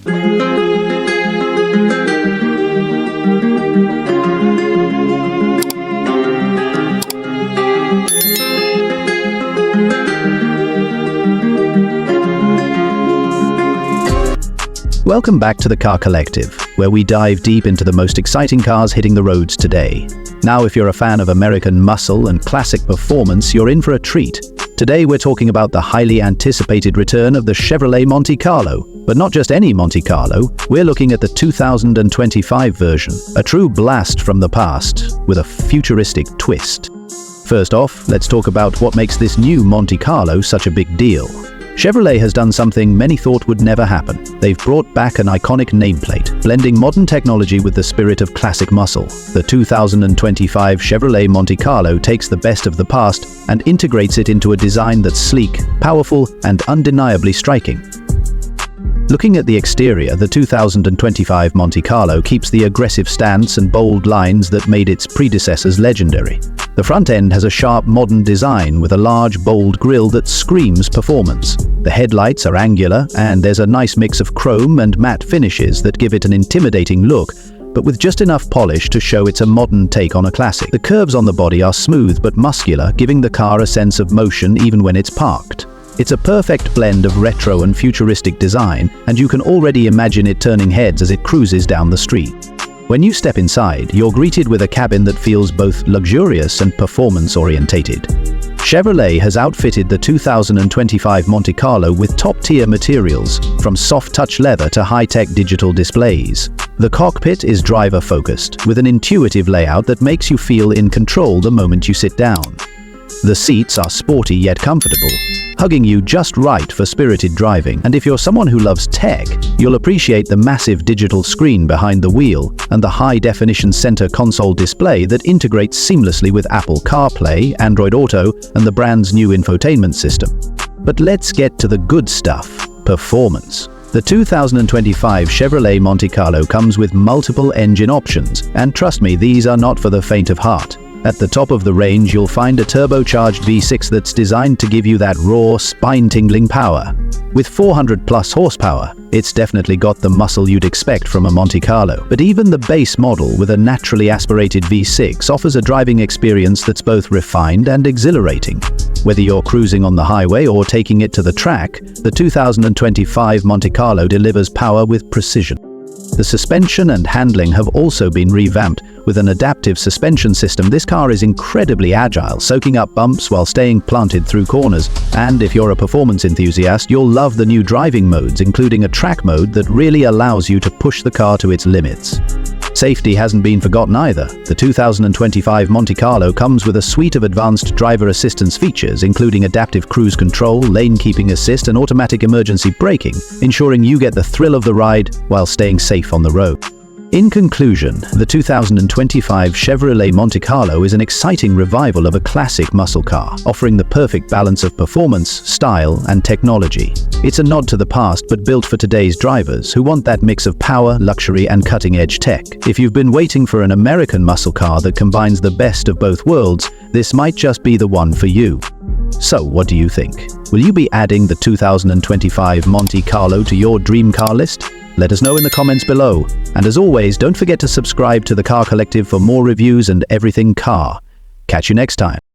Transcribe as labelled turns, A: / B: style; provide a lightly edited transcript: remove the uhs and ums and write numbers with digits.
A: Welcome back to the Car Collective, where we dive deep into the most exciting cars hitting the roads today. Now, if you're a fan of American muscle and classic performance, you're in for a treat. Today we're talking about the highly anticipated return of the Chevrolet Monte Carlo. But not just any Monte Carlo, we're looking at the 2025 version, a true blast from the past with a futuristic twist. First off, let's talk about what makes this new Monte Carlo such a big deal. Chevrolet has done something many thought would never happen. They've brought back an iconic nameplate, blending modern technology with the spirit of classic muscle. The 2025 Chevrolet Monte Carlo takes the best of the past and integrates it into a design that's sleek, powerful, and undeniably striking. Looking at the exterior, the 2025 Monte Carlo keeps the aggressive stance and bold lines that made its predecessors legendary. The front end has a sharp modern design with a large, bold grille that screams performance. The headlights are angular, and there's a nice mix of chrome and matte finishes that give it an intimidating look, but with just enough polish to show it's a modern take on a classic. The curves on the body are smooth but muscular, giving the car a sense of motion even when it's parked. It's a perfect blend of retro and futuristic design, and you can already imagine it turning heads as it cruises down the street. When you step inside, you're greeted with a cabin that feels both luxurious and performance-orientated. Chevrolet has outfitted the 2025 Monte Carlo with top-tier materials, from soft-touch leather to high-tech digital displays. The cockpit is driver-focused, with an intuitive layout that makes you feel in control the moment you sit down. The seats are sporty yet comfortable, hugging you just right for spirited driving. And if you're someone who loves tech, you'll appreciate the massive digital screen behind the wheel and the high-definition center console display that integrates seamlessly with Apple CarPlay, Android Auto, and the brand's new infotainment system. But let's get to the good stuff: performance. The 2025 Chevrolet Monte Carlo comes with multiple engine options, and trust me, these are not for the faint of heart. At the top of the range, you'll find a turbocharged V6 that's designed to give you that raw, spine-tingling power. With 400-plus horsepower, it's definitely got the muscle you'd expect from a Monte Carlo. But even the base model with a naturally aspirated V6 offers a driving experience that's both refined and exhilarating. Whether you're cruising on the highway or taking it to the track, the 2025 Monte Carlo delivers power with precision. The suspension and handling have also been revamped. With an adaptive suspension system, this car is incredibly agile, soaking up bumps while staying planted through corners. And if you're a performance enthusiast, you'll love the new driving modes, including a track mode that really allows you to push the car to its limits. Safety hasn't been forgotten either. The 2025 Monte Carlo comes with a suite of advanced driver assistance features, including adaptive cruise control, lane keeping assist, and automatic emergency braking, ensuring you get the thrill of the ride while staying safe on the road. In conclusion, the 2025 Chevrolet Monte Carlo is an exciting revival of a classic muscle car, offering the perfect balance of performance, style, and technology. It's a nod to the past, but built for today's drivers who want that mix of power, luxury, and cutting-edge tech. If you've been waiting for an American muscle car that combines the best of both worlds, this might just be the one for you. So, what do you think? Will you be adding the 2025 Monte Carlo to your dream car list? Let us know in the comments below. And as always, don't forget to subscribe to the Car Collective for more reviews and everything car. Catch you next time.